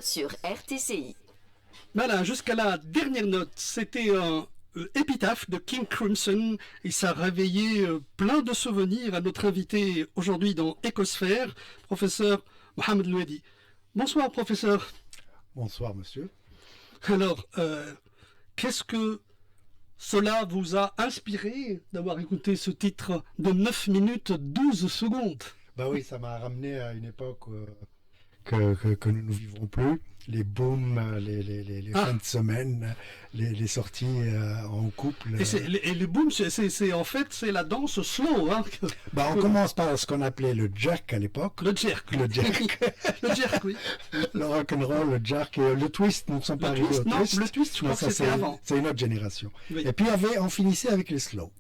sur RTCI. Voilà, jusqu'à la dernière note, c'était un épitaphe de King Crimson et ça a réveillé plein de souvenirs à notre invité aujourd'hui dans Écosphère, professeur Mohamed Louedi. Bonsoir professeur. Bonsoir monsieur. Alors, qu'est-ce que cela vous a inspiré d'avoir écouté ce titre de 9 minutes 12 secondes? Bah oui, ça m'a ramené à une époque que nous ne vivons plus. Les booms, les fins de semaine, les sorties en couple. Et les booms, c'est en fait c'est la danse slow. Hein, bah on commence par ce qu'on appelait le jerk à l'époque. Le jerk. Le jerk. Le jerk, oui. Le rock'n'roll, le jerk, le twist, nous ne sommes pas arrivés au twist. Non, le twist, je crois que c'était avant. C'est une autre génération. Oui. Et puis on finissait avec les slow.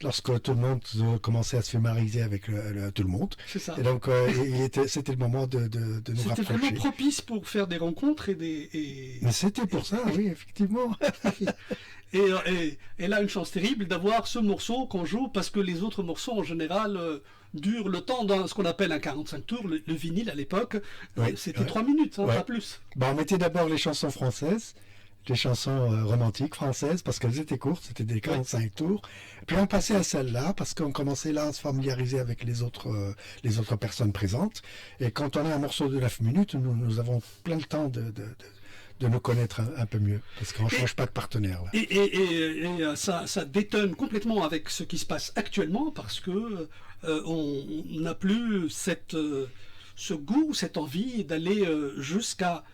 Lorsque tout le monde commençait à se familiariser avec tout le monde. C'est ça. Et donc, c'était le moment de nous rapprocher. C'était vraiment propice pour faire des rencontres Mais c'était pour ça, oui, effectivement. et là, une chance terrible d'avoir ce morceau qu'on joue, parce que les autres morceaux, en général, durent le temps d'un ce qu'on appelle un 45 tours. Le vinyle, à l'époque, c'était 3 minutes, hein, pas plus. Bah, on mettait d'abord les chansons françaises, les chansons romantiques françaises, parce qu'elles étaient courtes, c'était des 45 tours. Puis on passait à celle-là, parce qu'on commençait là à se familiariser avec les autres personnes présentes. Et quand on a un morceau de 9 minutes, nous avons plein de temps de nous connaître un peu mieux, parce qu'on ne change pas de partenaire. Là. Et ça détonne complètement avec ce qui se passe actuellement, parce que on n'a plus ce goût, cette envie d'aller jusqu'à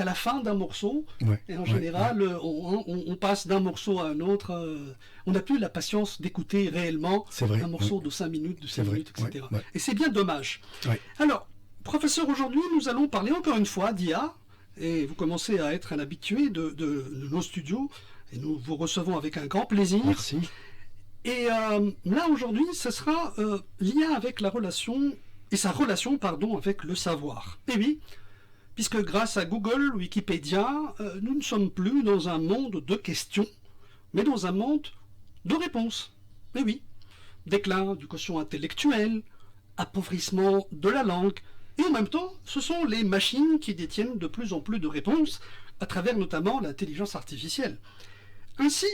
la fin d'un morceau, et en général, on passe d'un morceau à un autre, on n'a plus la patience d'écouter réellement un morceau de 5 minutes, de 6 minutes, etc. Et c'est bien dommage. Alors, professeur, aujourd'hui, nous allons parler encore une fois d'IA, et vous commencez à être un habitué de nos studios, et nous vous recevons avec un grand plaisir. Merci. Et là, aujourd'hui, ce sera l'IA avec sa relation avec le savoir. Et oui, puisque grâce à Google, Wikipédia, nous ne sommes plus dans un monde de questions, mais dans un monde de réponses. Et oui, déclin du quotient intellectuel, appauvrissement de la langue, et en même temps, ce sont les machines qui détiennent de plus en plus de réponses, à travers notamment l'intelligence artificielle. Ainsi,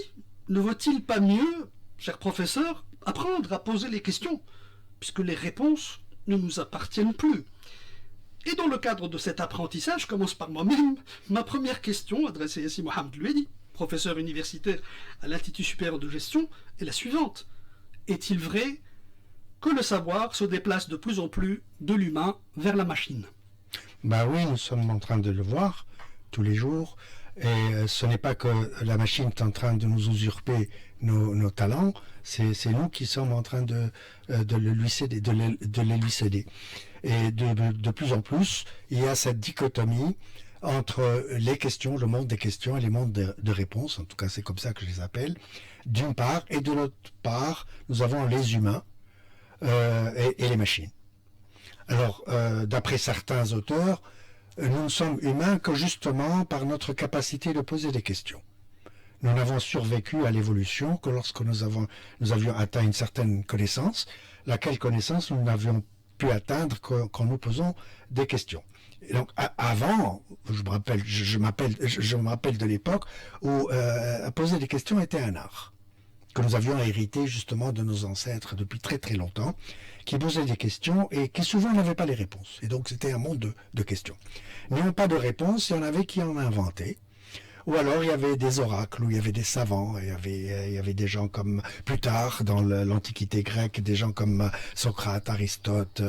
ne vaut-il pas mieux, cher professeur, apprendre à poser les questions, puisque les réponses ne nous appartiennent plus? Et dans le cadre de cet apprentissage, je commence par moi-même. Ma première question, adressée à Mohamed Louedi, professeur universitaire à l'Institut supérieur de gestion, est la suivante. Est-il vrai que le savoir se déplace de plus en plus de l'humain vers la machine? Bah oui, nous sommes en train de le voir tous les jours. Et ce n'est pas que la machine est en train de nous usurper nos talents, c'est nous qui sommes en train de les lui céder. Et de plus en plus, il y a cette dichotomie entre les questions, le monde des questions et les mondes de réponses, en tout cas c'est comme ça que je les appelle, d'une part, et de l'autre part, nous avons les humains et les machines. Alors, d'après certains auteurs, nous ne sommes humains que justement par notre capacité de poser des questions. Nous n'avons survécu à l'évolution que lorsque nous avions atteint une certaine connaissance, laquelle connaissance nous n'avions pu atteindre qu'en nous posant des questions. Et donc avant, je me rappelle de l'époque où poser des questions était un art que nous avions hérité justement de nos ancêtres depuis très très longtemps, qui posaient des questions et qui souvent n'avaient pas les réponses. Et donc c'était un monde de questions. N'ayant pas de réponses, il y en avait qui en inventaient. Ou alors il y avait des oracles, où il y avait des savants, il y avait des gens comme plus tard dans l'Antiquité grecque, des gens comme Socrate, Aristote,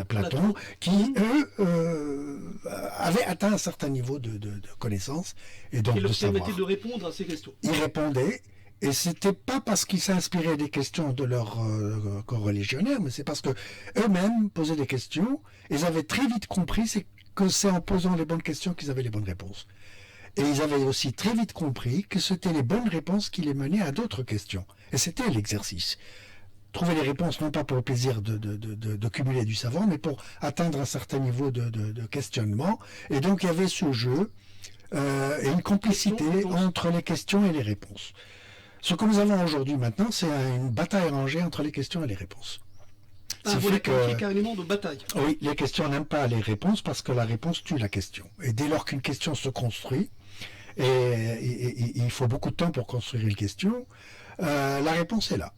Platon, qui eux avaient atteint un certain niveau de connaissance et donc de savoir. Qui leur permettait de répondre à ces questions. Ils répondaient. Et c'était pas parce qu'ils s'inspiraient des questions de leurs coreligionnaires, mais c'est parce que eux-mêmes posaient des questions. Et ils avaient très vite compris que c'est en posant les bonnes questions qu'ils avaient les bonnes réponses. Et ils avaient aussi très vite compris que c'était les bonnes réponses qui les menaient à d'autres questions. Et c'était l'exercice. Trouver les réponses, non pas pour le plaisir de cumuler du savoir, mais pour atteindre un certain niveau de questionnement. Et donc il y avait ce jeu et une complicité entre les questions et les réponses. Ce que nous avons aujourd'hui maintenant, c'est une bataille rangée entre les questions et les réponses. Un volet qualifié carrément de bataille. Oui, les questions n'aiment pas les réponses parce que la réponse tue la question. Et dès lors qu'une question se construit, et il faut beaucoup de temps pour construire une question, la réponse est là,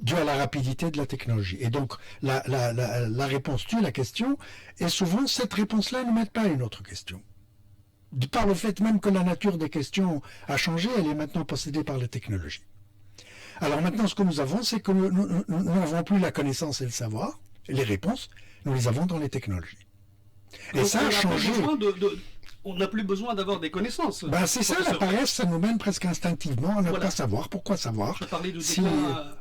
due à la rapidité de la technologie. Et donc, la réponse tue la question, et souvent, cette réponse-là ne mène pas à une autre question. Par le fait même que la nature des questions a changé, elle est maintenant possédée par la technologie. Alors maintenant, ce que nous avons, c'est que nous n'avons plus la connaissance et le savoir, et les réponses, nous les avons dans les technologies. Et donc, ça a changé. On n'a plus besoin d'avoir des connaissances. Ben, c'est ça, la paresse, ça nous mène presque instinctivement à ne pas savoir. Pourquoi savoir? Je parlais de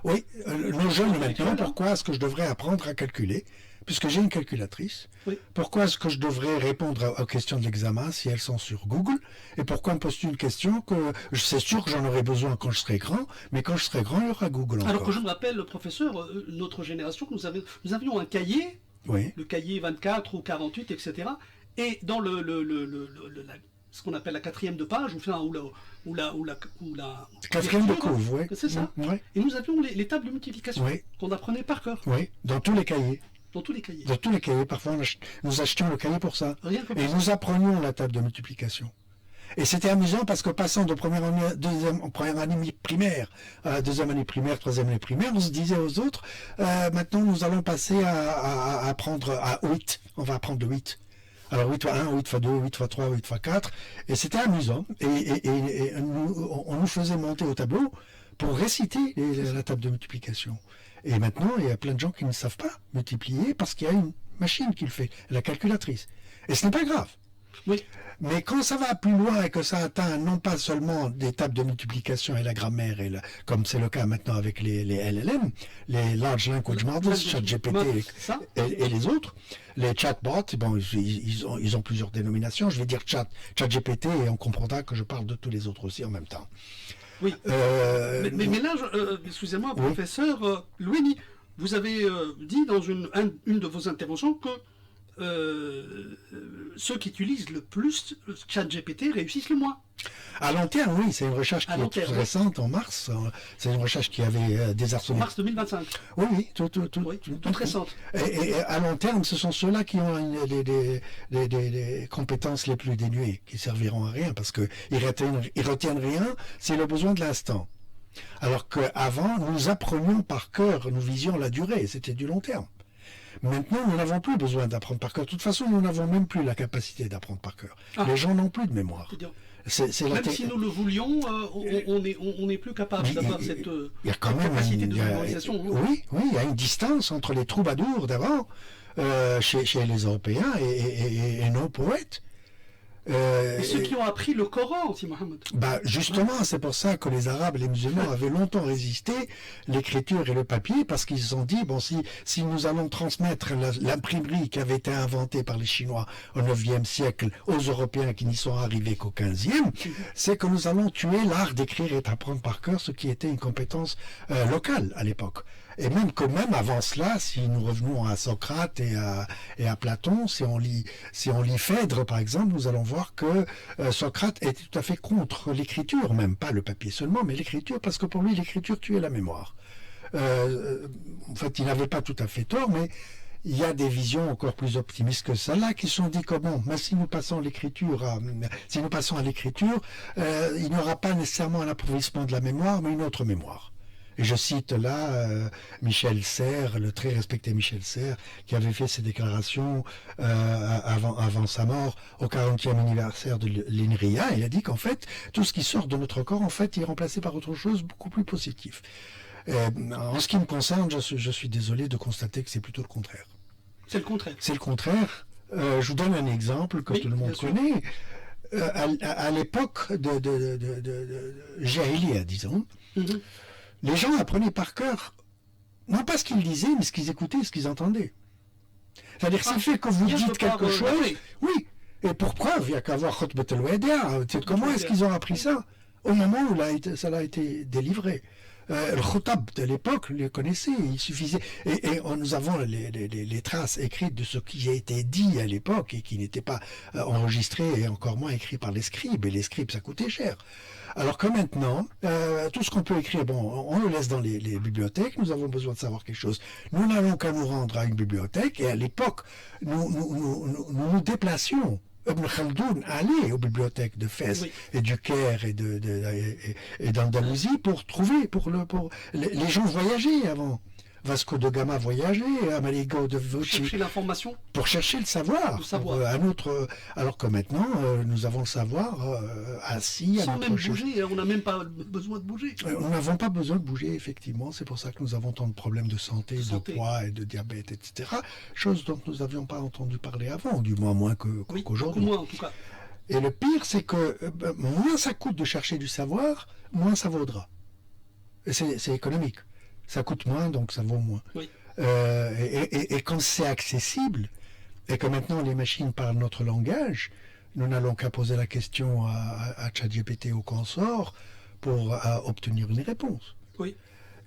Oui, nos jeunes maintenant, pourquoi est-ce que je devrais apprendre à calculer, puisque j'ai une calculatrice? Oui. Pourquoi est-ce que je devrais répondre aux questions de l'examen si elles sont sur Google? Et pourquoi me poses-tu une question que c'est sûr que j'en aurai besoin quand je serai grand, mais quand je serai grand, il y aura Google encore. Alors que je me rappelle, le professeur, notre génération, nous avions un cahier, oui. Le cahier 24 ou 48, etc. Et dans ce qu'on appelle la 4e de page, ou la 4e de couve, oui. C'est ça. Oui. Et nous avions les tables de multiplication qu'on apprenait par cœur. Oui, dans tous les cahiers. Dans tous les cahiers. Dans tous les cahiers, parfois nous achetions le cahier pour ça. Rien que pour et ça. Nous apprenions la table de multiplication. Et c'était amusant parce que passant de première année primaire à deuxième année primaire, troisième année primaire, on se disait aux autres, maintenant nous allons passer à apprendre à 8. On va apprendre de 8. Alors 8 fois 1, 8 fois 2, 8 fois 3, 8 fois 4. Et c'était amusant. Et on nous faisait monter au tableau pour réciter la table de multiplication. Et maintenant, il y a plein de gens qui ne savent pas multiplier parce qu'il y a une machine qui le fait, la calculatrice. Et ce n'est pas grave. Oui. Mais quand ça va plus loin et que ça atteint non pas seulement des tables de multiplication et la grammaire, comme c'est le cas maintenant avec les LLM, les Large Language Models, ChatGPT et les autres, les chatbots, bon, ils ont plusieurs dénominations. Je vais dire ChatGPT et on comprendra que je parle de tous les autres aussi en même temps. Oui. Mais là, excusez-moi, professeur Louini, vous avez dit dans une de vos interventions que ceux qui utilisent le plus ChatGPT réussissent le moins. À long terme, oui, c'est une recherche qui est toute récente, en mars. C'est une recherche qui avait désarçonné. En mars 2025. Oui, toute récente. Et à long terme, ce sont ceux-là qui ont les compétences les plus dénuées, qui serviront à rien, parce qu'ils retiennent rien, c'est le besoin de l'instant. Alors qu'avant, nous apprenions par cœur, nous visions la durée, c'était du long terme. Maintenant, nous n'avons plus besoin d'apprendre par cœur. De toute façon, nous n'avons même plus la capacité d'apprendre par cœur. Les gens n'ont plus de mémoire. Même si nous le voulions, on n'est plus capable d'avoir cette capacité de mémorisation. Oui, il y a une distance entre les troubadours d'avant, chez les Européens, et nos poètes. Et ceux qui ont appris le Coran aussi, Mohamed. Justement, c'est pour ça que les Arabes et les musulmans avaient longtemps résisté l'écriture et le papier, parce qu'ils se sont dit, bon, si nous allons transmettre l'imprimerie qui avait été inventée par les Chinois au IXe siècle aux Européens qui n'y sont arrivés qu'au XVe, c'est que nous allons tuer l'art d'écrire et d'apprendre par cœur, ce qui était une compétence locale à l'époque. Et même avant cela, si nous revenons à Socrate et à Platon, si on lit Phèdre par exemple, nous allons voir que Socrate était tout à fait contre l'écriture, même pas le papier seulement, mais l'écriture, parce que pour lui l'écriture tuait la mémoire. En fait, il n'avait pas tout à fait tort, mais il y a des visions encore plus optimistes que celle-là qui sont dit comment, si nous passons à l'écriture, il n'y aura pas nécessairement un appauvrissement de la mémoire, mais une autre mémoire. Et je cite là Michel Serres, le très respecté Michel Serres, qui avait fait ses déclarations avant sa mort au 40e anniversaire de l'INRIA. Il a dit qu'en fait, tout ce qui sort de notre corps, en fait, est remplacé par autre chose beaucoup plus positif. En ce qui me concerne, je suis désolé de constater que c'est plutôt le contraire. C'est le contraire. C'est le contraire. Je vous donne un exemple que tout le monde connaît. À l'époque de Jahiliya, disons, les gens apprenaient par cœur, non pas ce qu'ils disaient, mais ce qu'ils écoutaient, ce qu'ils entendaient. C'est-à-dire, ça fait que vous dites quelque chose, oui, et pour preuve, il n'y a qu'à voir Khutbat al-Wada'. Comment est-ce qu'ils ont appris ça? Au moment où ça a été délivré. Le Khutab de l'époque le connaissait, il suffisait. Nous avons les traces écrites de ce qui a été dit à l'époque et qui n'était pas enregistré et encore moins écrit par les scribes. Et les scribes, ça coûtait cher. Alors que maintenant, tout ce qu'on peut écrire, bon, on le laisse dans les bibliothèques, nous avons besoin de savoir quelque chose. Nous n'allons qu'à nous rendre à une bibliothèque, et à l'époque, nous déplacions. Ibn Khaldoun allait aux bibliothèques de Fès et du Caire et d'Andalousie pour trouver, les gens voyageaient avant. Vasco de Gama voyageait, Amerigo de Vespucci. Chercher l'information. Pour chercher le savoir. Alors que maintenant, nous avons le savoir assis à sans notre même bouger, on n'a même pas besoin de bouger. Nous n'avons pas besoin de bouger, effectivement. C'est pour ça que nous avons tant de problèmes de santé, de poids et de diabète, etc. Chose dont nous n'avions pas entendu parler avant, du moins qu'aujourd'hui. Beaucoup moins, en tout cas. Et le pire, c'est que moins ça coûte de chercher du savoir, moins ça vaudra. C'est économique. Ça coûte moins, donc ça vaut moins. Oui. Et quand c'est accessible, et que maintenant les machines parlent notre langage, nous n'allons qu'à poser la question à ChatGPT ou consort pour obtenir une réponse. Oui.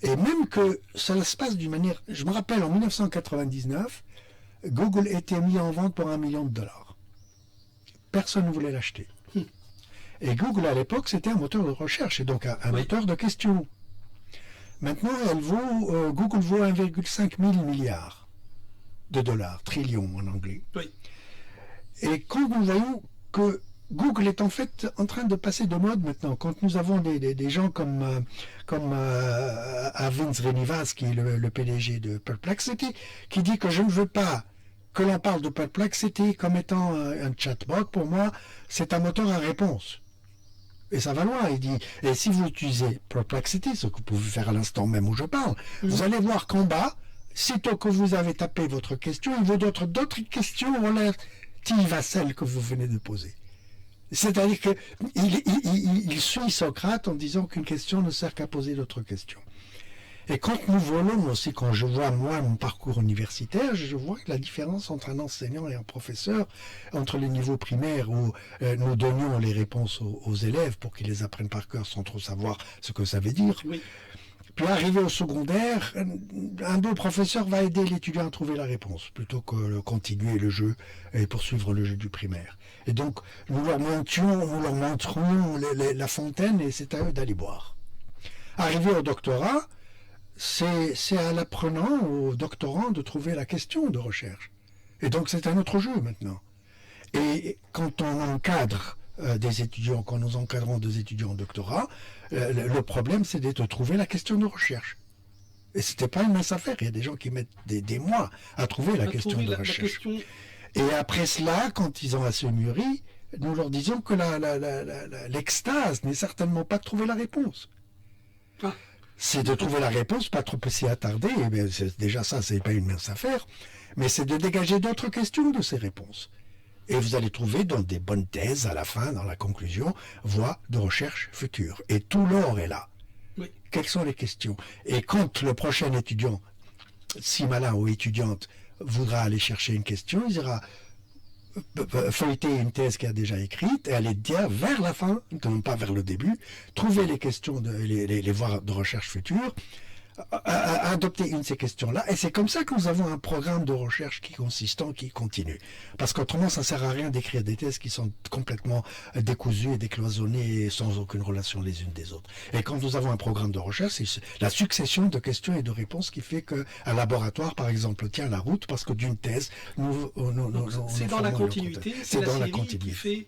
Et même que ça se passe d'une manière... Je me rappelle, en 1999, Google était mis en vente pour $1 million. Personne ne voulait l'acheter. Et Google, à l'époque, c'était un moteur de recherche, et donc un moteur de questions. Maintenant, Google vaut 1,5 milliard de dollars, trillions en anglais. Oui. Et quand nous voyons que Google est en fait en train de passer de mode maintenant, quand nous avons des gens comme Avin Srinivas, qui est le PDG de Perplexity, qui dit que je ne veux pas que l'on parle de Perplexity comme étant un chatbot. Pour moi, c'est un moteur à réponse. Et ça va loin, il dit. Et si vous utilisez Perplexity, ce que vous pouvez faire à l'instant même où je parle, vous allez voir qu'en bas, sitôt que vous avez tapé votre question, il vaut d'autres questions relatives à celle que vous venez de poser. C'est-à-dire qu'il suit Socrate en disant qu'une question ne sert qu'à poser d'autres questions. Et quand nous volons aussi, quand je vois moi mon parcours universitaire, je vois que la différence entre un enseignant et un professeur, entre les niveaux primaires où nous donnions les réponses aux élèves pour qu'ils les apprennent par cœur sans trop savoir ce que ça veut dire. Oui. Puis arrivé au secondaire, un bon professeur va aider l'étudiant à trouver la réponse plutôt que continuer le jeu et poursuivre le jeu du primaire. Et donc nous leur montrons la fontaine et c'est à eux d'aller boire. Arrivé au doctorat, c'est à l'apprenant, au doctorant, de trouver la question de recherche. Et donc c'est un autre jeu maintenant. Et quand on encadre des étudiants, quand nous encadrons des étudiants en doctorat, le problème c'est de trouver la question de recherche. Et c'était pas une mince affaire, il y a des gens qui mettent des mois à trouver la question de recherche. Et après cela, quand ils ont assez mûri, nous leur disons que l'extase n'est certainement pas de trouver la réponse. Ah. C'est de trouver la réponse, pas trop s'y attarder, déjà ça, c'est pas une mince affaire, mais c'est de dégager d'autres questions de ces réponses. Et vous allez trouver dans des bonnes thèses, à la fin, dans la conclusion, voie de recherche future. Et tout l'or est là. Oui. Quelles sont les questions? Et quand le prochain étudiant, si malin ou étudiante, voudra aller chercher une question, il ira feuilleter une thèse qui a déjà écrite et aller dire vers la fin, non pas vers le début, trouver les questions, les voies de recherche future, adopter une de ces questions-là. Et c'est comme ça que nous avons un programme de recherche qui continue. Parce qu'autrement, ça ne sert à rien d'écrire des thèses qui sont complètement décousues et décloisonnées sans aucune relation les unes des autres. Et quand nous avons un programme de recherche, c'est la succession de questions et de réponses qui fait qu'un laboratoire, par exemple, tient la route parce que d'une thèse, c'est dans la continuité, c'est dans la continuité qui fait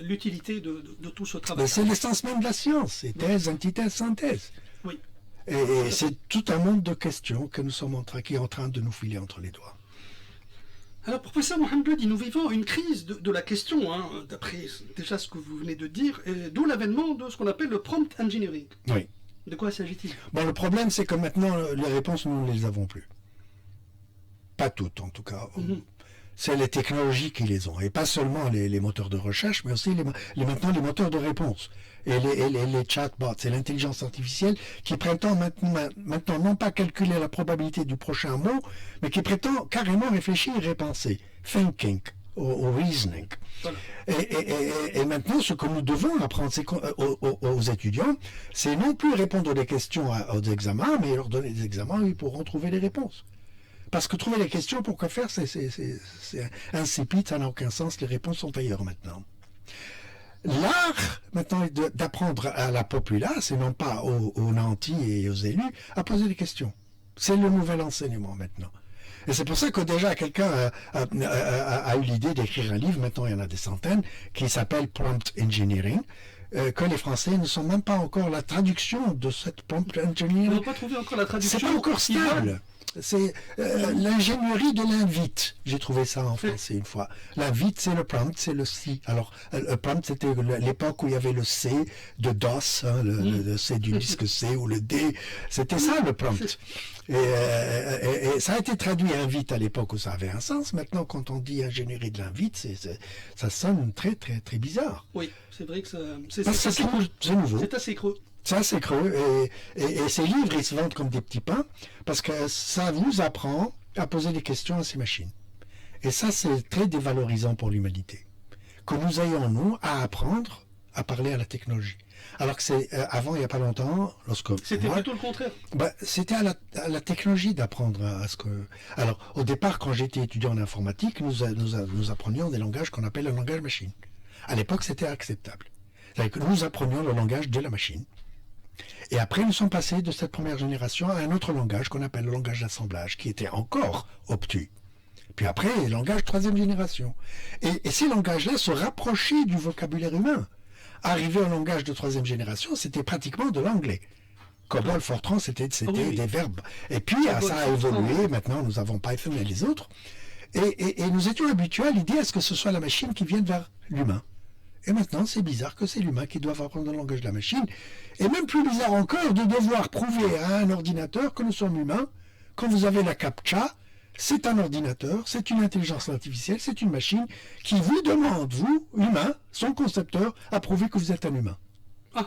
l'utilité de tout ce travail. C'est l'essence même de la science, c'est thèse, antithèse, synthèse. Oui. Et c'est tout un monde de questions que nous sommes qui est en train de nous filer entre les doigts. Alors, professeur Mohamed, nous vivons une crise de la question, d'après déjà ce que vous venez de dire, d'où l'avènement de ce qu'on appelle le prompt engineering. Oui. De quoi s'agit-il? Bon, le problème, c'est que maintenant, les réponses, nous ne les avons plus. Pas toutes, en tout cas. C'est les technologies qui les ont. Et pas seulement les moteurs de recherche, mais aussi maintenant les moteurs de réponse. Et les chatbots, c'est l'intelligence artificielle qui prétend maintenant non pas calculer la probabilité du prochain mot, mais qui prétend carrément réfléchir et penser. Thinking au reasoning. Voilà. Et maintenant, ce que nous devons apprendre aux étudiants, c'est non plus répondre aux questions aux examens, mais leur donner des examens où ils pourront trouver les réponses. Parce que trouver les questions, pour quoi faire, c'est insipide, ça n'a aucun sens, les réponses sont ailleurs maintenant. L'art, maintenant, est d'apprendre à la populace, et non pas aux nantis et aux élus, à poser des questions. C'est le nouvel enseignement maintenant. Et c'est pour ça que déjà quelqu'un a eu l'idée d'écrire un livre, maintenant il y en a des centaines, qui s'appelle Prompt Engineering, que les Français ne sont même pas encore la traduction de cette Prompt Engineering. Ils n'ont pas trouvé encore la traduction. C'est pas encore stable. C'est l'ingénierie de l'invite. J'ai trouvé ça en français une fois. L'invite, c'est le prompt, c'est le si. Alors, le prompt, c'était l'époque où il y avait le C de DOS, hein, le C du disque C ou le D. C'était ça le prompt. Et ça a été traduit invite à l'époque où ça avait un sens. Maintenant, quand on dit ingénierie de l'invite, ça sonne très, très, très bizarre. Oui, c'est vrai que c'est nouveau. C'est assez creux. C'est assez creux et ces livres, ils se vendent comme des petits pains parce que ça vous apprend à poser des questions à ces machines. Et ça, c'est très dévalorisant pour l'humanité. Que nous ayons, nous, à apprendre à parler à la technologie. Alors que c'est avant, il n'y a pas longtemps, c'était plutôt le contraire. C'était à la technologie d'apprendre à ce que... Alors, au départ, quand j'étais étudiant en informatique, nous apprenions des langages qu'on appelle le langage machine. À l'époque, c'était acceptable. C'est-à-dire que nous apprenions le langage de la machine. Et après, nous sommes passés de cette première génération à un autre langage qu'on appelle le langage d'assemblage, qui était encore obtus. Puis après, le langage troisième génération. Et ces langages-là se rapprochaient du vocabulaire humain. Arriver au langage de troisième génération, c'était pratiquement de l'anglais. COBOL, Fortran, c'était des verbes. Et puis, ça a évolué. Maintenant, nous avons Python et les autres. Et nous étions habitués à l'idée à ce que ce soit la machine qui vienne vers l'humain. Et maintenant, c'est bizarre que c'est l'humain qui doit apprendre le langage de la machine. Et même plus bizarre encore de devoir prouver à un ordinateur que nous sommes humains. Quand vous avez la CAPTCHA, c'est un ordinateur, c'est une intelligence artificielle, c'est une machine qui vous demande, vous, humain, son concepteur, à prouver que vous êtes un humain. Le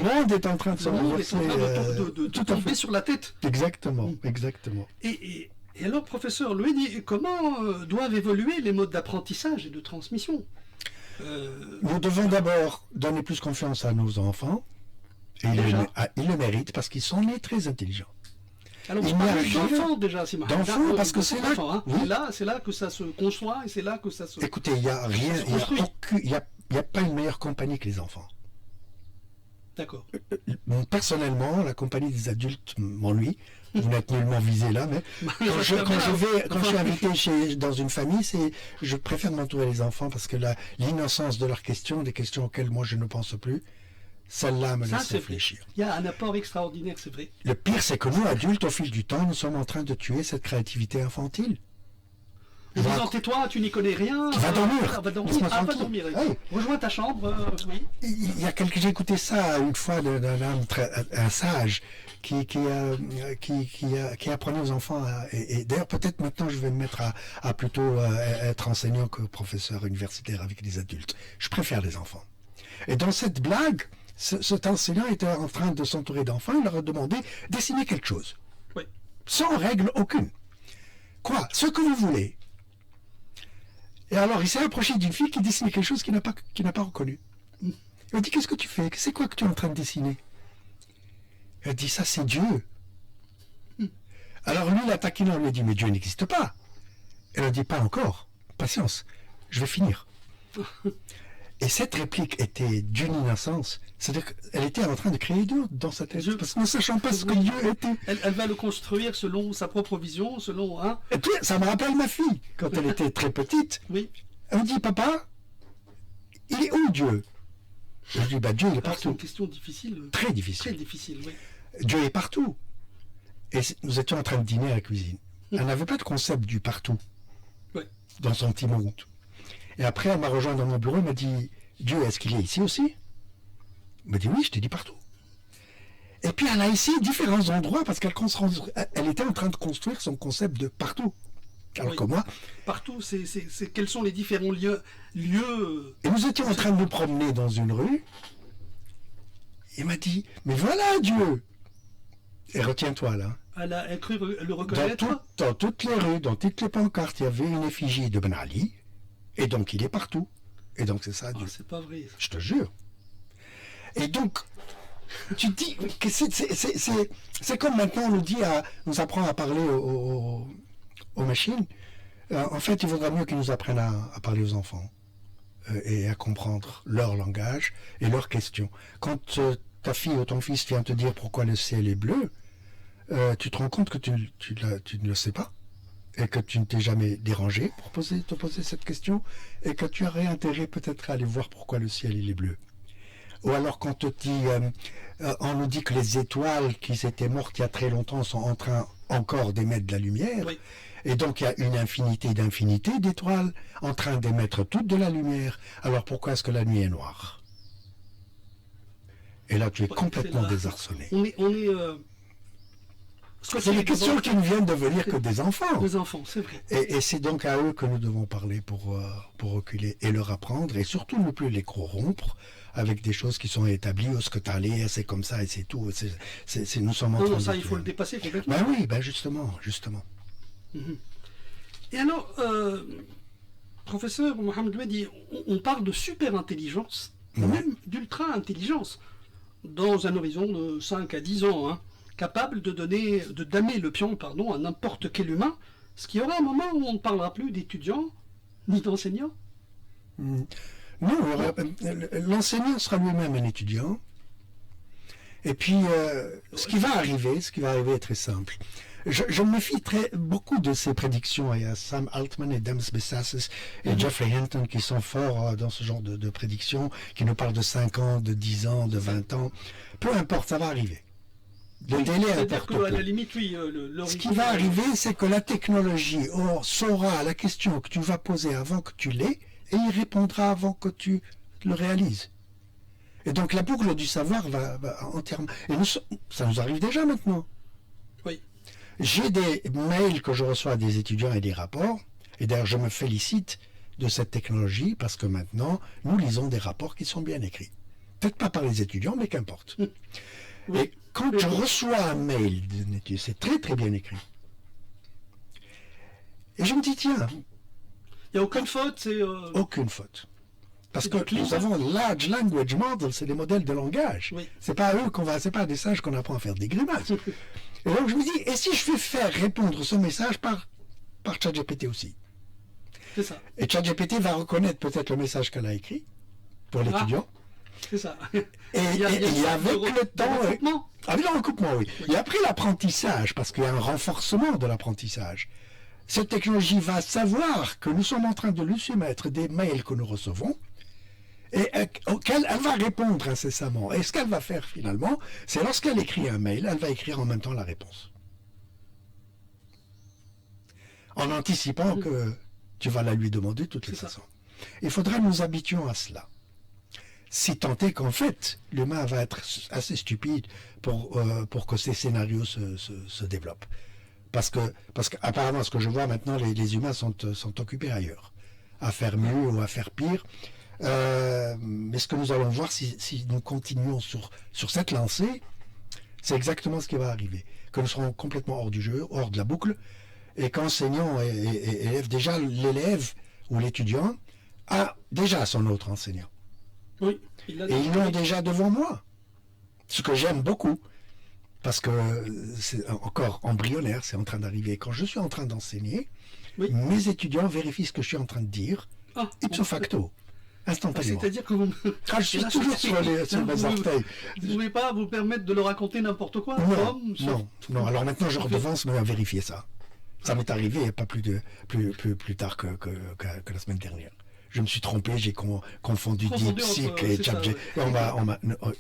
monde est en train de se renverser. De tomber sur la tête. Exactement, exactement. Et alors, professeur Luedi, comment doivent évoluer les modes d'apprentissage et de transmission? Nous devons d'abord donner plus confiance à nos enfants. Et ils le méritent parce qu'ils sont nés très intelligents. Alors, on parle d'enfants déjà, c'est marrant. D'enfants, parce que c'est là, hein. Oui. C'est là que ça se conçoit et c'est là que ça se... Écoutez, il n'y a rien, il n'y a pas une meilleure compagnie que les enfants. D'accord. Personnellement, la compagnie des adultes m'ennuie. Vous n'êtes nullement visé là, mais quand je suis invité dans une famille, je préfère m'entourer des enfants parce que l'innocence de leurs questions, des questions auxquelles moi je ne pense plus, celle-là me laisse réfléchir. Il y a un apport extraordinaire, c'est vrai. Le pire, c'est que nous, adultes, au fil du temps, nous sommes en train de tuer cette créativité infantile. Tais-toi, tu n'y connais rien. Va dormir. Va dormir. Hey. Rejoins ta chambre. Oui. J'ai écouté ça une fois d'un homme un sage qui apprenait aux enfants. Et d'ailleurs, peut-être maintenant, je vais me mettre à plutôt être enseignant que professeur universitaire avec les adultes. Je préfère les enfants. Et dans cette blague, cet enseignant était en train de s'entourer d'enfants. Il leur a demandé de dessiner quelque chose. Oui. Sans règle aucune. Quoi? Ce que vous voulez. Et alors, il s'est approché d'une fille qui dessinait quelque chose qu'il n'a pas reconnu. Il a dit, qu'est-ce que tu fais? C'est quoi que tu es en train de dessiner? Elle a dit, ça c'est Dieu. Alors lui, la taquinant lui a dit, mais Dieu n'existe pas. Elle a dit, pas encore. Patience, je vais finir. Et cette réplique était d'une innocence. C'est-à-dire qu'elle était en train de créer Dieu dans sa tête. Parce que ne sachant pas ce que Dieu était. Elle va le construire selon sa propre vision, selon... Hein. Et puis, ça me rappelle ma fille, quand elle était très petite. Oui. Elle me dit, papa, il est où Dieu? Je lui dis, Dieu il est partout. C'est une question difficile. Très difficile. Très difficile, oui. Dieu est partout. Et nous étions en train de dîner à la cuisine. Elle n'avait pas de concept du partout. Oui. Dans son petit monde. Et après, elle m'a rejoint dans mon bureau, elle m'a dit, Dieu, est-ce qu'il est ici aussi? Elle m'a dit, oui, je t'ai dit partout. Et puis elle a essayé différents endroits parce qu'elle était en train de construire son concept de partout. Alors que moi... Partout, quels sont les différents lieux... Et nous étions en train de nous promener dans une rue. Il m'a dit, mais voilà Dieu! Et retiens-toi là. Elle a cru le Dans, reconnaître. dans toutes les rues, dans toutes les pancartes, il y avait une effigie de Ben Ali, et donc il est partout. Et donc c'est ça Ah, Dieu. c'est pas vrai. Je te jure. Et donc, tu dis que c'est comme maintenant on nous apprend à parler aux machines. En fait, il vaudra mieux qu'ils nous apprennent à parler aux enfants et à comprendre leur langage et leurs questions. Quand ta fille ou ton fils vient te dire pourquoi le ciel est bleu, tu te rends compte que tu ne le sais pas et que tu ne t'es jamais dérangé pour te poser cette question et que tu aurais intérêt peut-être à aller voir pourquoi le ciel il est bleu. Ou alors quand on nous dit que les étoiles qui s'étaient mortes il y a très longtemps sont en train encore d'émettre de la lumière, Oui. et donc il y a une infinité d'infinités d'étoiles en train d'émettre toute de la lumière. Alors pourquoi est-ce que la nuit est noire? Et là tu es complètement désarçonné. On est C'est des questions qui ne viennent de venir que des enfants. Des enfants, c'est vrai. Et c'est donc à eux que nous devons parler pour reculer et leur apprendre et surtout ne plus les corrompre avec des choses qui sont établies. Oh, ce que tu as allé, c'est comme ça et c'est tout. Nous sommes en train Non, de... ça, il faut le dépasser complètement. Ben oui, ben justement. Et alors, professeur Mohamed Mehdi, on parle de super-intelligence, Ouais. même d'ultra-intelligence, dans un horizon de 5 à 10 ans, hein, capable de damer le pion à n'importe quel humain, ce qui aura un moment où on ne parlera plus d'étudiants ni d'enseignants. Non, l'enseignant sera lui-même un étudiant. Et puis, ce qui va arriver est très simple. Je me méfie beaucoup de ces prédictions. Il y a Sam Altman et Dems Bessasses et Jeffrey Hinton qui sont forts dans ce genre de prédictions, qui nous parlent de 5 ans, de 10 ans, de 20 ans. Peu importe, ça va arriver. Le délai importe à la peu. limite, oui, Ce qui va arriver, c'est que la technologie saura la question que tu vas poser avant que tu l'aies et il répondra avant que tu le réalises. Et donc la boucle du savoir va entièrement... Et ça nous arrive déjà maintenant. Oui. J'ai des mails que je reçois des étudiants et des rapports, et d'ailleurs je me félicite de cette technologie parce que maintenant nous lisons des rapports qui sont bien écrits. Peut-être pas par les étudiants, mais qu'importe. Oui. Et quand je reçois un mail d'une étude, c'est très très bien écrit. Et je me dis, tiens, Il n'y a aucune faute, c'est... aucune faute. Parce C'est que du clean. nous avons large language models, c'est des modèles de langage. Oui. C'est pas à eux c'est pas à des singes qu'on apprend à faire des grimaces. Et donc je me dis, et si je fais faire répondre ce message par ChatGPT aussi? C'est ça, Et ChatGPT va reconnaître peut-être le message qu'elle a écrit pour l'étudiant. c'est ça. Et avec le temps... recoupement. Ah oui, le recoupement, oui. Et après l'apprentissage, parce qu'il y a un renforcement de l'apprentissage, cette technologie va savoir que nous sommes en train de lui soumettre des mails que nous recevons et auxquels elle va répondre incessamment. Et ce qu'elle va faire finalement, c'est lorsqu'elle écrit un mail, elle va écrire en même temps la réponse. En anticipant que tu vas la lui demander de toutes les C'est ça. façons. Il faudra nous habituer à cela. Si tant est qu'en fait, l'humain va être assez stupide pour que ces scénarios se développent. Parce qu'apparemment, ce que je vois maintenant, les humains sont occupés ailleurs, à faire mieux ou à faire pire. Mais ce que nous allons voir, si nous continuons sur cette lancée, c'est exactement ce qui va arriver. Que nous serons complètement hors du jeu, hors de la boucle, et qu'enseignants et élèves, déjà l'élève ou l'étudiant a déjà son autre enseignant. Oui, Et ils l'ont déjà devant moi. Ce que j'aime beaucoup. Parce que c'est encore embryonnaire, c'est en train d'arriver. Quand je suis en train d'enseigner, Oui. mes étudiants vérifient ce que je suis en train de dire, Ah, ipso facto, instantanément. c'est-à-dire que vous... Ah, je suis toujours sur mes orteils. Vous ne pouvez pas vous permettre de leur raconter n'importe quoi? Non. Alors maintenant, je redevance mais à vérifier ça. Ça m'est arrivé pas plus tard que la semaine dernière. Je me suis trompé, j'ai confondu DeepSeek et ChatGPT.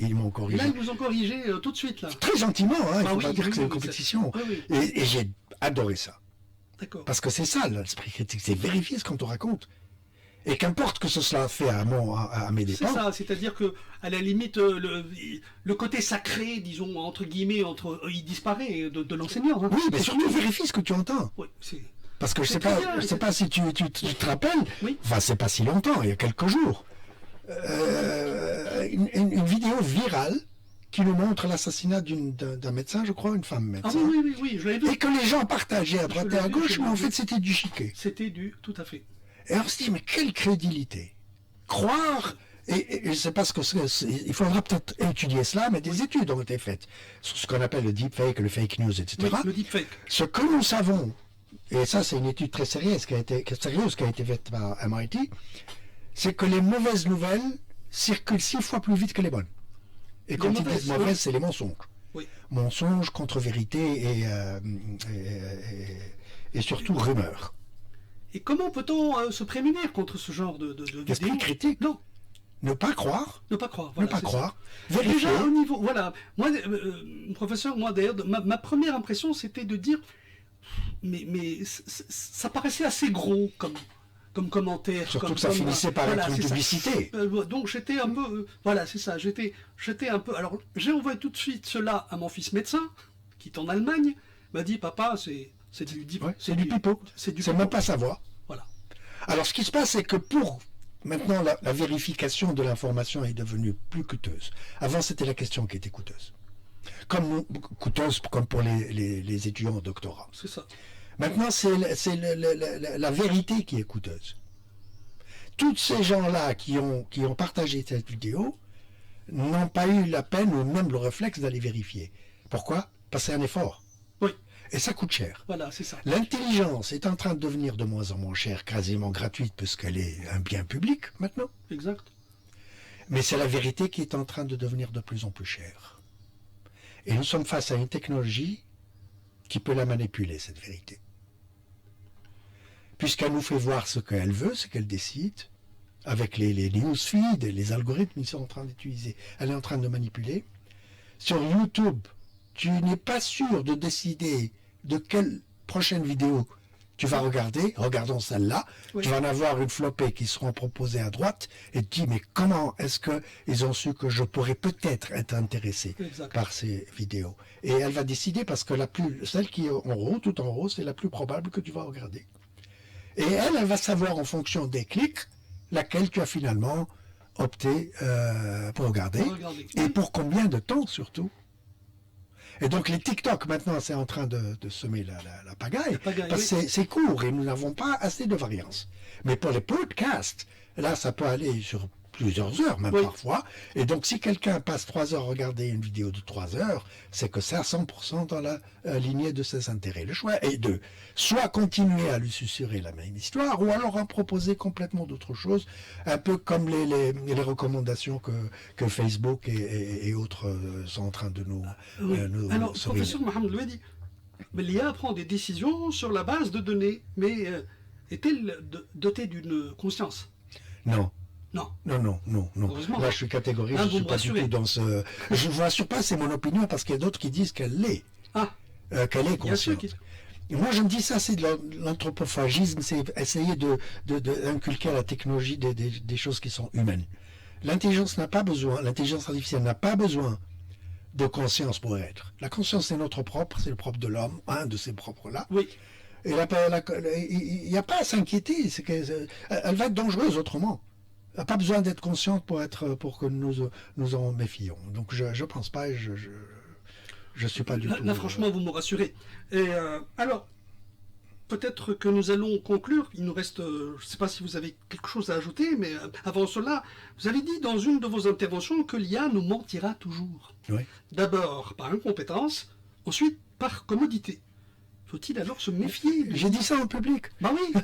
Ils m'ont Et corrigé. là, ils vous ont corrigé tout de suite, là. Très gentiment, hein, il Ah faut oui, pas dire oui, que c'est une oui, compétition. Oui. Et j'ai adoré ça. D'accord. Parce que c'est ça l'esprit critique, c'est vérifier ce qu'on te raconte. Et qu'importe que ce soit fait à mes C'est dépens. ça, c'est-à-dire que, à la limite, le côté sacré, disons, entre guillemets, il disparaît de l'enseignant. Hein. Oui, mais surtout vérifie ce que tu entends. Oui, c'est... Parce que je C'est sais pas, très bien, je sais pas si tu te rappelles, Oui. enfin c'est pas si longtemps, il y a quelques jours, une vidéo virale qui nous montre l'assassinat d'un médecin, je crois, une femme Ah médecin. oui, je l'avais vu. Et que les gens partageaient à droite Je et l'ai à vu, gauche, je mais l'ai en vu. fait c'était du chiquet. C'était tout à fait. Et on se dit, mais quelle crédibilité. Croire, et je ne sais pas ce que c'est, il faudra peut-être étudier cela, mais des études ont été faites sur ce qu'on appelle le deepfake, le fake news, etc. Oui, le deepfake. Ce que nous savons, et ça c'est une étude très sérieuse qui a été faite par MIT, c'est que les mauvaises nouvelles circulent 6 fois plus vite que les bonnes. Et quand ils disent mauvaises, c'est les mensonges. Oui. Mensonges, contre-vérité et surtout rumeurs. Et comment peut-on se prémunir contre ce genre de L'esprit vidéos? critique. Non, Ne pas croire. ne pas croire. Ne Voilà, pas c'est croire. ça. Vérifier. Déjà au niveau, voilà, moi, professeur, moi d'ailleurs, ma première impression c'était de dire, mais ça paraissait assez gros comme commentaire. Surtout comme, que ça comme, finissait par voilà, être une c'est ça. publicité. Donc j'étais un peu, voilà, c'est ça, j'étais un peu. Alors j'ai envoyé tout de suite cela à mon fils médecin, qui est en Allemagne, m'a dit papa, c'est du Ouais, c'est du pipeau. c'est du C'est pipeau. même pas savoir. Voilà. Alors ce qui se passe, c'est que pour maintenant la vérification de l'information est devenue plus coûteuse. Avant, c'était la question qui était coûteuse. Coûteuse comme pour les étudiants en doctorat. C'est ça. Maintenant, c'est la vérité qui est coûteuse. Tous ces gens-là qui ont partagé cette vidéo n'ont pas eu la peine ou même le réflexe d'aller vérifier. Pourquoi? Parce que c'est un effort. Oui. Et ça coûte cher. Voilà, c'est ça. L'intelligence est en train de devenir de moins en moins chère, quasiment gratuite, puisqu'elle est un bien public maintenant. Exact. Mais c'est la vérité qui est en train de devenir de plus en plus chère. Et nous sommes face à une technologie qui peut la manipuler, cette vérité. Puisqu'elle nous fait voir ce qu'elle veut, ce qu'elle décide, avec les newsfeeds et les algorithmes qu'ils sont en train d'utiliser. Elle est en train de manipuler. Sur YouTube, tu n'es pas sûr de décider de quelle prochaine vidéo tu vas regarder. Regardons celle-là. Oui. Tu vas en avoir une flopée qui seront proposées à droite et tu dis, mais comment est-ce qu'ils ont su que je pourrais peut-être être intéressé Exact. par ces vidéos? Et elle va décider parce que celle qui est en haut, tout en haut, c'est la plus probable que tu vas regarder. Et elle va savoir en fonction des clics laquelle tu as finalement opté pour regarder. Regardez. Et pour combien de temps surtout. Et donc les TikTok maintenant c'est en train de semer la pagaille, pagaille, parce que c'est court et nous n'avons pas assez de variance. Mais pour les podcasts, là ça peut aller sur plusieurs heures même Oui. parfois. Et donc si quelqu'un passe 3 heures à regarder une vidéo de 3 heures, c'est que c'est à 100% dans la lignée de ses intérêts. Le choix est de soit continuer à lui susurrer la même histoire, ou alors en proposer complètement d'autres choses, un peu comme les recommandations que Facebook et autres sont en train de nous, Oui. nous Alors, surveiller. professeur Mohamed Louedi, mais l'IA prend des décisions sur la base de données, mais est-elle dotée d'une conscience? Non. Non. Non. Heureusement. Là, je suis catégorique, Ah, je vous suis me pas du rassurez. tout dans ce... Je ne vous rassure pas, c'est mon opinion, parce qu'il y a d'autres qui disent qu'elle l'est. Ah, Qu'elle est bien sûr. consciente. Et moi, je me dis ça, c'est de l'anthropophagisme, c'est essayer d'inculquer à la technologie des choses qui sont humaines. L'intelligence artificielle n'a pas besoin de conscience pour être. La conscience, c'est notre propre, c'est le propre de l'homme, un de ses propres-là. Oui. Et il n'y a pas à s'inquiéter, elle va être dangereuse autrement. Elle n'a pas besoin d'être consciente pour que nous en méfions. Donc je ne pense pas, et je suis pas du tout... Là, franchement, vous me rassurez. Et alors, peut-être que nous allons conclure. Il nous reste, je ne sais pas si vous avez quelque chose à ajouter, mais avant cela, vous avez dit dans une de vos interventions que l'IA nous mentira toujours. Oui. D'abord par incompétence, ensuite par commodité. Faut-il alors se méfier J'ai dit ça en public. Bah oui.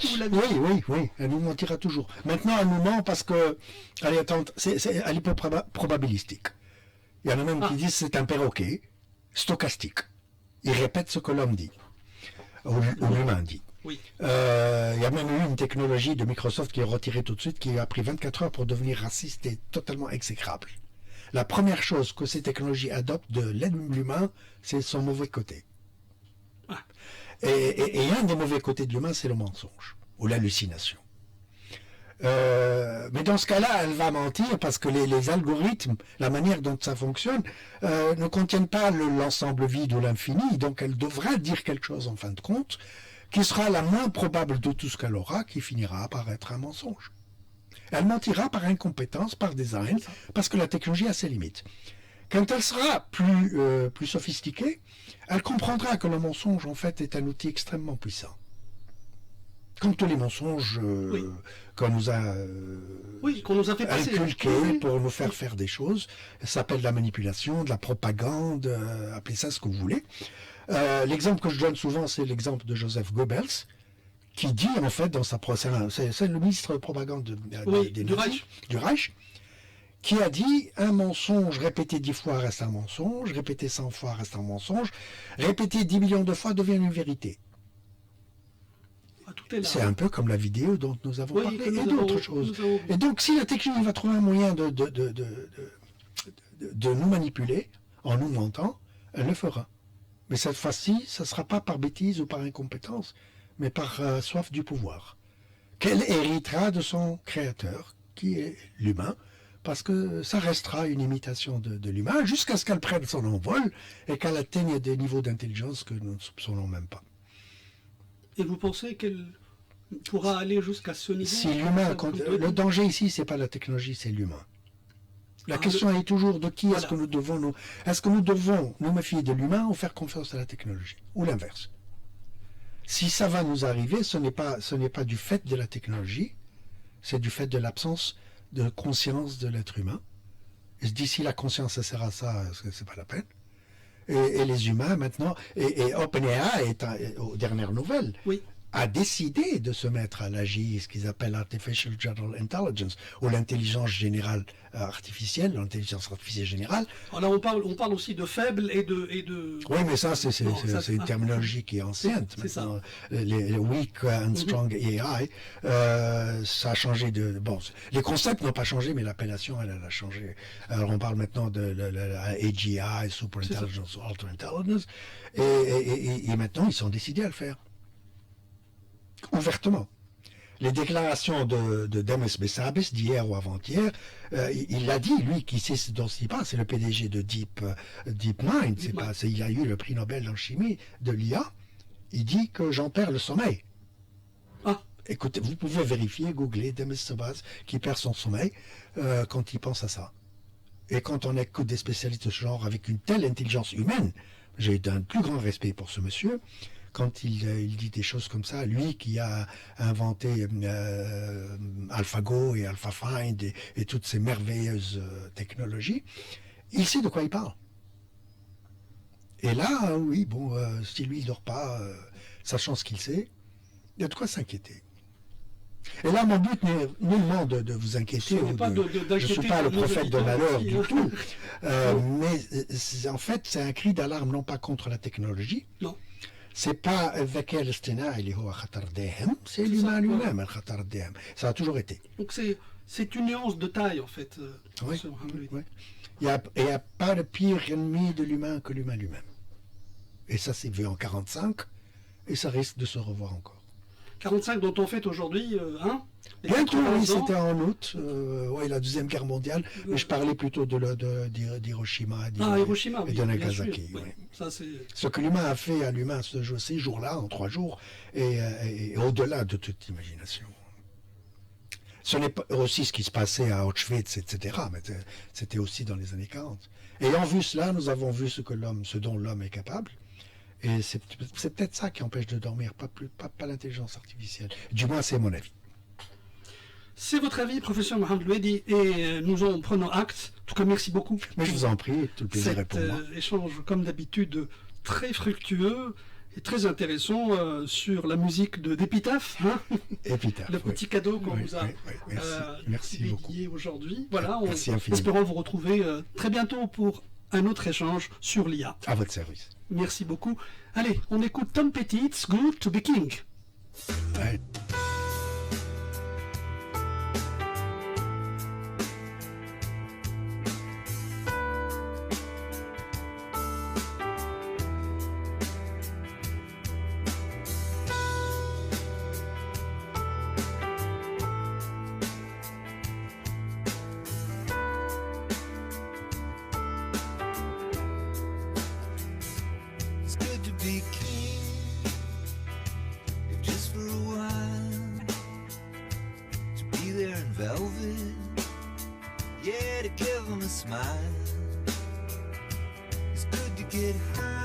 Vous l'avez dit. Oui, elle nous mentira toujours. Maintenant, elle nous ment parce que, elle est probabilistique. Il y en a même qui disent c'est un perroquet stochastique. Il répète ce que l'homme dit, ou l'humain dit. Oui. Il y a même eu une technologie de Microsoft qui est retirée tout de suite, qui a pris 24 heures pour devenir raciste et totalement exécrable. La première chose que ces technologies adoptent de l'humain, c'est son mauvais côté. Ah. Et un des mauvais côtés de l'humain, c'est le mensonge ou l'hallucination. Mais dans ce cas-là, elle va mentir parce que les algorithmes, la manière dont ça fonctionne, ne contiennent pas l'ensemble vide ou l'infini, donc elle devra dire quelque chose en fin de compte, qui sera la moins probable de tout ce qu'elle aura, qui finira par être un mensonge. Elle mentira par incompétence, par design, parce que la technologie a ses limites. Quand elle sera plus sophistiquée, elle comprendra que le mensonge, en fait, est un outil extrêmement puissant. Comme tous les mensonges qu'on nous a fait passer. Inculqués pour nous faire faire des choses. Ça s'appelle de la manipulation, de la propagande, appelez ça ce que vous voulez. L'exemple que je donne souvent, c'est l'exemple de Joseph Goebbels, qui dit en fait dans sa c'est le ministre de propagande des nazis, du Reich, qui a dit un mensonge répété 10 fois reste un mensonge, répété 100 fois reste un mensonge, répété 10 millions de fois devient une vérité. C'est un peu comme la vidéo dont nous avons parlé et d'autres choses. Et donc si la technologie va trouver un moyen de nous manipuler en nous mentant, elle le fera. Mais cette fois-ci, ça ne sera pas par bêtise ou par incompétence, mais par soif du pouvoir, qu'elle héritera de son créateur, qui est l'humain, parce que ça restera une imitation de l'humain, jusqu'à ce qu'elle prenne son envol et qu'elle atteigne des niveaux d'intelligence que nous ne soupçonnons même pas. Et vous pensez qu'elle pourra aller jusqu'à ce niveau? Si l'humain, le danger ici, c'est pas la technologie, c'est l'humain. La question est toujours de qui est-ce que nous devons nous méfier de l'humain ou faire confiance à la technologie, ou l'inverse. Si ça va nous arriver, ce n'est pas du fait de la technologie, c'est du fait de l'absence de conscience de l'être humain. Et se dit si la conscience ça sert à ça, c'est pas la peine. Et les humains maintenant, et OpenAI aux dernières nouvelles, a décidé de se mettre à l'AGI, ce qu'ils appellent Artificial General Intelligence, ou l'intelligence générale artificielle, l'intelligence artificielle générale. Alors on parle aussi de faible et de... Oui, mais ça, c'est une terminologie qui est ancienne. Maintenant, les weak and strong AI, ça a changé de... Bon, les concepts n'ont pas changé, mais l'appellation, elle a changé. Alors on parle maintenant de AGI, Super Intelligence, Ultra Intelligence, et maintenant, ils sont décidés à le faire. Ouvertement. Les déclarations de Demis Bessabes d'hier ou avant-hier, il l'a dit, lui, qui sait ce dont il parle, c'est le PDG de DeepMind, il a eu le prix Nobel en chimie de l'IA, il dit que j'en perds le sommeil. Écoutez, vous pouvez vérifier, googler Demis Bessabes qui perd son sommeil quand il pense à ça. Et quand on écoute des spécialistes de ce genre avec une telle intelligence humaine, j'ai un plus grand respect pour ce monsieur. Quand il dit des choses comme ça, lui qui a inventé AlphaGo et AlphaFind et toutes ces merveilleuses technologies, il sait de quoi il parle. Et là, oui, bon, si lui il dort pas, sachant ce qu'il sait, il y a de quoi s'inquiéter. Et là, mon but n'est nullement de vous inquiéter. Je ne suis pas le prophète de malheur du tout. Mais en fait, c'est un cri d'alarme non pas contre la technologie. Non. C'est pas c'est l'humain lui-même, ça a toujours été. Donc c'est une nuance de taille en fait. Oui. Il n'y a pas de pire ennemi de l'humain que l'humain lui-même. Et ça s'est vu en 1945 et ça risque de se revoir encore. 45 dont on fête aujourd'hui, bientôt, oui, c'était en août, la Deuxième Guerre mondiale, mais je parlais plutôt d'Hiroshima et de Nagasaki. Oui. Ça, ce que l'humain a fait à l'humain ces jours-là, en 3 jours, et au-delà de toute imagination. Ce n'est pas aussi ce qui se passait à Auschwitz, etc., mais c'était aussi dans les années 40. Ayant vu cela, nous avons vu ce dont l'homme est capable. Et c'est peut-être ça qui empêche de dormir, pas l'intelligence artificielle. Du moins, c'est mon avis. C'est votre avis, professeur Mohamed Louedi, et nous en prenons acte. En tout cas, merci beaucoup. Mais je vous en prie, tout le plaisir est pour moi. Cet échange, comme d'habitude, très fructueux et très intéressant sur la musique d'Épitaphe. Épitaphe, le petit cadeau qu'on vous a merci beaucoup aujourd'hui. Voilà, infiniment. Espérons vous retrouver très bientôt pour un autre échange sur l'IA. À votre service. Merci beaucoup. Allez, on écoute Tom Petty, It's Good to be King. Ouais. velvet, yeah, to give them a smile. get high.